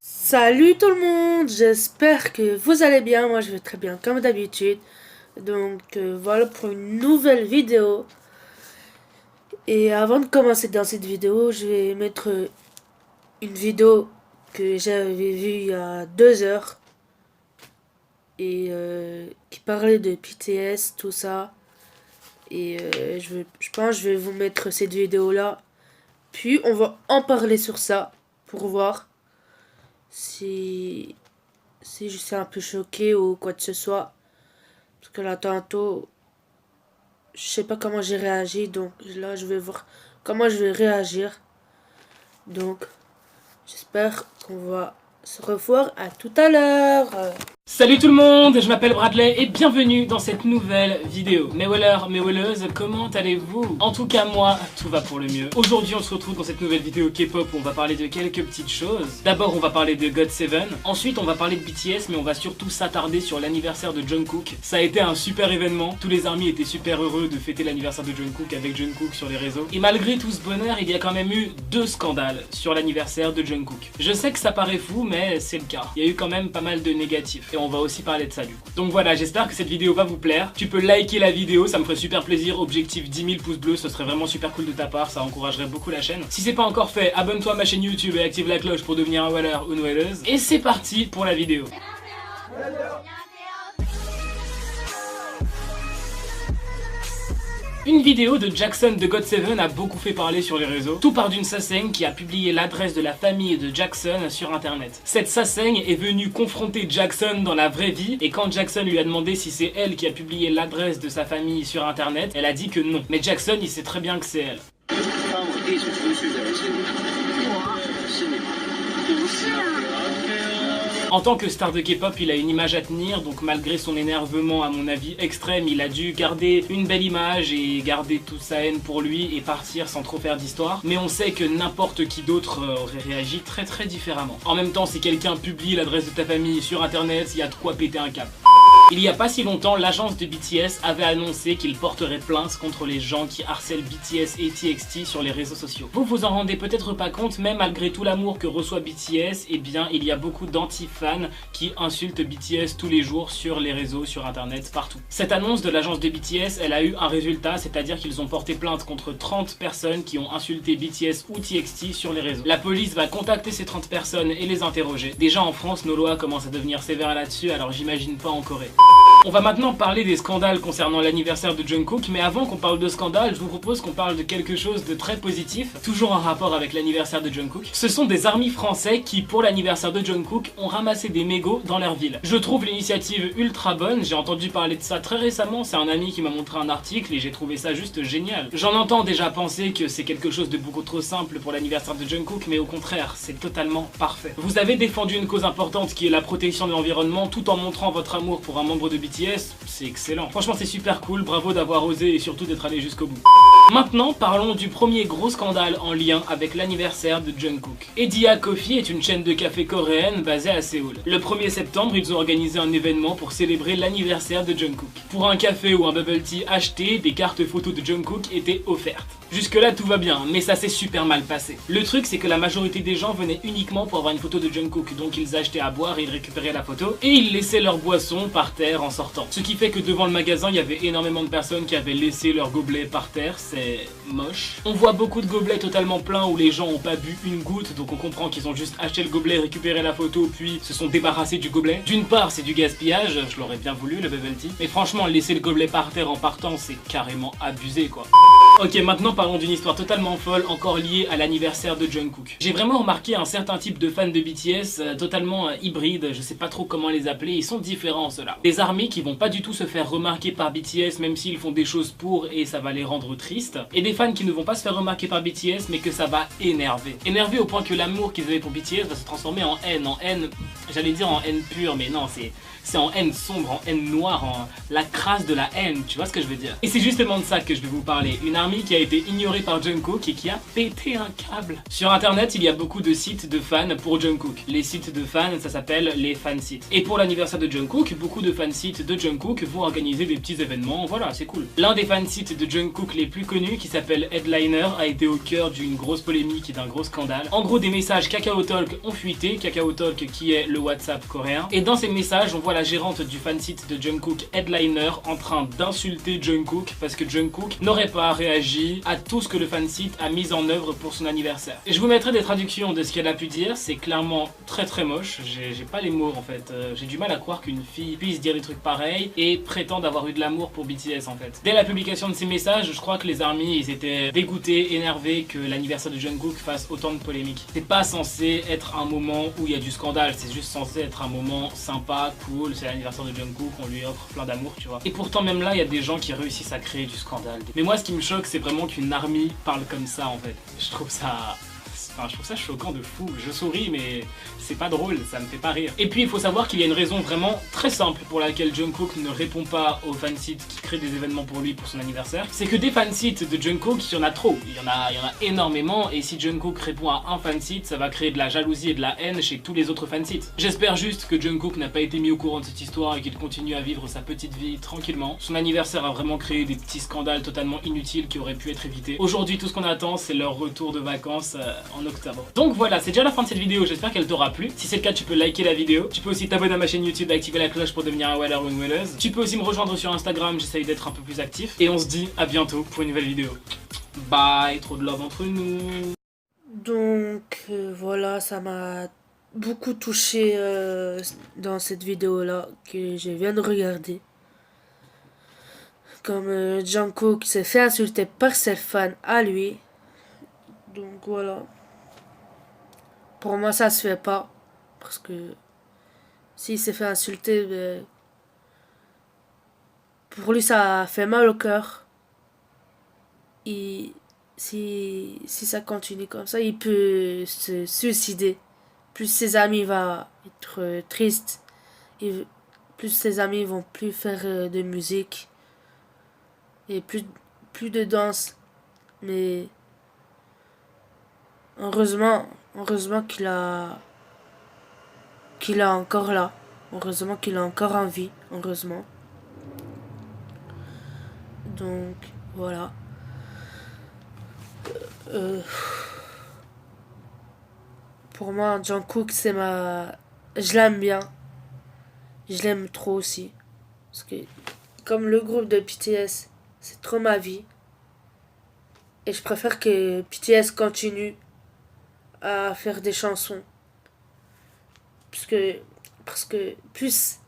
Salut tout le monde, j'espère que vous allez bien, moi je vais très bien comme d'habitude. Donc voilà pour une nouvelle vidéo. Et avant de commencer dans cette vidéo, je vais mettre une vidéo que j'avais vue il y a 2 heures. Et qui parlait de BTS, tout ça. Et je pense que je vais vous mettre cette vidéo là. Puis on va en parler sur ça pour voir si je suis un peu choqué ou quoi que ce soit. Parce que là tantôt, je sais pas comment j'ai réagi, donc là je vais voir comment je vais réagir. Donc j'espère qu'on va se revoir à tout à l'heure. Salut tout le monde, je m'appelle Bradley et bienvenue dans cette nouvelle vidéo. Mes wellers, mes welleuses, comment allez-vous? En tout cas moi, tout va pour le mieux. Aujourd'hui on se retrouve dans cette nouvelle vidéo K-pop où on va parler de quelques petites choses. D'abord on va parler de GOT7, ensuite on va parler de BTS, mais on va surtout s'attarder sur l'anniversaire de Jungkook. Ça a été un super événement, tous les ARMY étaient super heureux de fêter l'anniversaire de Jungkook avec Jungkook sur les réseaux. Et malgré tout ce bonheur, il y a quand même eu 2 scandales sur l'anniversaire de Jungkook. Je sais que ça paraît fou, mais c'est le cas. Il y a eu quand même pas mal de négatifs. Et on va aussi parler de ça du coup. Donc voilà, j'espère que cette vidéo va vous plaire. Tu peux liker la vidéo, ça me ferait super plaisir. Objectif 10 000 pouces bleus, ce serait vraiment super cool de ta part, ça encouragerait beaucoup la chaîne. Si c'est pas encore fait, abonne-toi à ma chaîne YouTube et active la cloche pour devenir un weller ou une welleuse. Et c'est parti pour la vidéo. Une vidéo de Jackson de GOT7 a beaucoup fait parler sur les réseaux. Tout part d'une Saseng qui a publié l'adresse de la famille de Jackson sur internet. Cette Saseng est venue confronter Jackson dans la vraie vie et quand Jackson lui a demandé si c'est elle qui a publié l'adresse de sa famille sur internet, elle a dit que non. Mais Jackson il sait très bien que c'est elle. En tant que star de K-pop, il a une image à tenir, donc malgré son énervement à mon avis extrême, il a dû garder une belle image et garder toute sa haine pour lui et partir sans trop faire d'histoire. Mais on sait que n'importe qui d'autre aurait réagi très différemment. En même temps, si quelqu'un publie l'adresse de ta famille sur internet, il y a de quoi péter un câble. Il y a pas si longtemps, l'agence de BTS avait annoncé qu'il porterait plainte contre les gens qui harcèlent BTS et TXT sur les réseaux sociaux. Vous vous en rendez peut-être pas compte, mais malgré tout l'amour que reçoit BTS, eh bien il y a beaucoup d'anti-fans qui insultent BTS tous les jours sur les réseaux, sur internet, partout. Cette annonce de l'agence de BTS, elle a eu un résultat, c'est-à-dire qu'ils ont porté plainte contre 30 personnes qui ont insulté BTS ou TXT sur les réseaux. La police va contacter ces 30 personnes et les interroger. Déjà en France, nos lois commencent à devenir sévères là-dessus, alors j'imagine pas en Corée. On va maintenant parler des scandales concernant l'anniversaire de Jungkook, mais avant qu'on parle de scandales, je vous propose qu'on parle de quelque chose de très positif, toujours en rapport avec l'anniversaire de Jungkook. Ce sont des ARMY français qui, pour l'anniversaire de Jungkook, ont ramassé des mégots dans leur ville. Je trouve l'initiative ultra bonne, j'ai entendu parler de ça très récemment, c'est un ami qui m'a montré un article et j'ai trouvé ça juste génial. J'en entends déjà penser que c'est quelque chose de beaucoup trop simple pour l'anniversaire de Jungkook, mais au contraire, c'est totalement parfait. Vous avez défendu une cause importante qui est la protection de l'environnement tout en montrant votre amour pour un membre de BTS, c'est excellent. Franchement c'est super cool, bravo d'avoir osé et surtout d'être allé jusqu'au bout. Maintenant parlons du premier gros scandale en lien avec l'anniversaire de Jungkook. Ediya Coffee est une chaîne de café coréenne basée à Séoul. Le 1er septembre ils ont organisé un événement pour célébrer l'anniversaire de Jungkook. Pour un café ou un bubble tea acheté, des cartes photos de Jungkook étaient offertes. Jusque là tout va bien, mais ça s'est super mal passé. Le truc c'est que la majorité des gens venaient uniquement pour avoir une photo de Jungkook, donc ils achetaient à boire et ils récupéraient la photo, et ils laissaient leur boisson par terre en sortant. Ce qui fait que devant le magasin il y avait énormément de personnes qui avaient laissé leurs gobelets par terre, c'est moche. On voit beaucoup de gobelets totalement pleins où les gens ont pas bu une goutte, donc on comprend qu'ils ont juste acheté le gobelet, récupéré la photo, puis se sont débarrassés du gobelet. D'une part c'est du gaspillage, je l'aurais bien voulu le bubble tea, mais franchement laisser le gobelet par terre en partant c'est carrément abusé quoi. Ok, maintenant parlons d'une histoire totalement folle, encore liée à l'anniversaire de Jungkook. J'ai vraiment remarqué un certain type de fans de BTS totalement hybrides, je sais pas trop comment les appeler, ils sont différents ceux-là. Des ARMY qui vont pas du tout se faire remarquer par BTS même s'ils font des choses pour et ça va les rendre tristes, et des fans qui ne vont pas se faire remarquer par BTS mais que ça va énerver. Énerver au point que l'amour qu'ils avaient pour BTS va se transformer en haine, j'allais dire en haine pure mais non c'est en haine sombre, en haine noire, en la crasse de la haine, tu vois ce que je veux dire. Et c'est justement de ça que je vais vous parler, une ARMY qui a été ignoré par Jungkook et qui a pété un câble. Sur internet, il y a beaucoup de sites de fans pour Jungkook. Les sites de fans, ça s'appelle les fansites. Et pour l'anniversaire de Jungkook, beaucoup de fansites de Jungkook vont organiser des petits événements, voilà, c'est cool. L'un des fansites de Jungkook les plus connus, qui s'appelle Headliner, a été au cœur d'une grosse polémique et d'un gros scandale. En gros, des messages Kakao Talk ont fuité, Kakao Talk qui est le WhatsApp coréen. Et dans ces messages, on voit la gérante du fansite de Jungkook, Headliner, en train d'insulter Jungkook parce que Jungkook n'aurait pas réagi à tout ce que le fansite a mis en œuvre pour son anniversaire. Et je vous mettrai des traductions de ce qu'elle a pu dire, c'est clairement très moche, j'ai pas les mots en fait, j'ai du mal à croire qu'une fille puisse dire des trucs pareils et prétendre avoir eu de l'amour pour BTS en fait. Dès la publication de ces messages, je crois que les ARMY ils étaient dégoûtés, énervés que l'anniversaire de Jungkook fasse autant de polémiques. C'est pas censé être un moment où il y a du scandale, c'est juste censé être un moment sympa, cool, c'est l'anniversaire de Jungkook, on lui offre plein d'amour, tu vois. Et pourtant même là, il y a des gens qui réussissent à créer du scandale. Mais moi ce qui me choque, c'est vraiment qu'une ARMY parle comme ça en fait. Je trouve ça choquant de fou. Je souris, mais c'est pas drôle, ça me fait pas rire. Et puis, il faut savoir qu'il y a une raison vraiment très simple pour laquelle Jungkook ne répond pas aux fansites qui créent des événements pour lui pour son anniversaire. C'est que des fansites de Jungkook, il y en a trop. Il y en a énormément, et si Jungkook répond à un fansite, ça va créer de la jalousie et de la haine chez tous les autres fansites. J'espère juste que Jungkook n'a pas été mis au courant de cette histoire et qu'il continue à vivre sa petite vie tranquillement. Son anniversaire a vraiment créé des petits scandales totalement inutiles qui auraient pu être évités. Aujourd'hui, tout ce qu'on attend, c'est leur retour de vacances en octobre. Donc voilà, c'est déjà la fin de cette vidéo, j'espère qu'elle t'aura plu. Si c'est le cas, tu peux liker la vidéo. Tu peux aussi t'abonner à ma chaîne YouTube et activer la cloche pour devenir un weller ou une welleuse. Tu peux aussi me rejoindre sur Instagram, j'essaye d'être un peu plus actif. Et on se dit à bientôt pour une nouvelle vidéo. Bye, trop de love entre nous. Donc voilà, ça m'a beaucoup touché dans cette vidéo-là que je viens de regarder. Comme Jungkook s'est fait insulter par ses fans à lui. Donc voilà. Pour moi, ça se fait pas. Parce que s'il s'est fait insulter, ben, pour lui, ça fait mal au cœur. Et si ça continue comme ça, il peut se suicider. Plus ses amis vont être tristes. Plus ses amis vont plus faire de musique. Et plus de danse. Mais heureusement qu'il est encore là. Heureusement qu'il est encore en vie. Heureusement. Donc, voilà. Pour moi, Jungkook, je l'aime bien. Je l'aime trop aussi. Parce que, comme le groupe de BTS, c'est trop ma vie. Et je préfère que BTS continue à faire des chansons. Parce que plus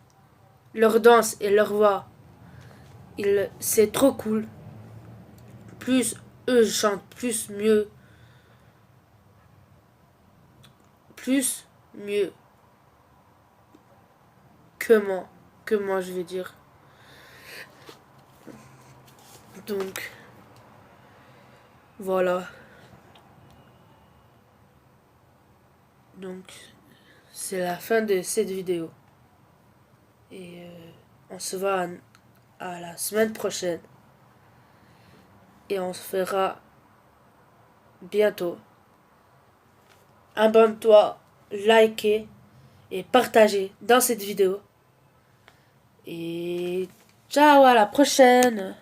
leur danse et leur voix, c'est trop cool. Plus eux chantent, plus mieux. Plus mieux. Que moi je vais dire. Donc, voilà. Donc, c'est la fin de cette vidéo. Et on se voit à la semaine prochaine. Et on se fera bientôt. Abonne-toi, likez et partagez dans cette vidéo. Et ciao, à la prochaine!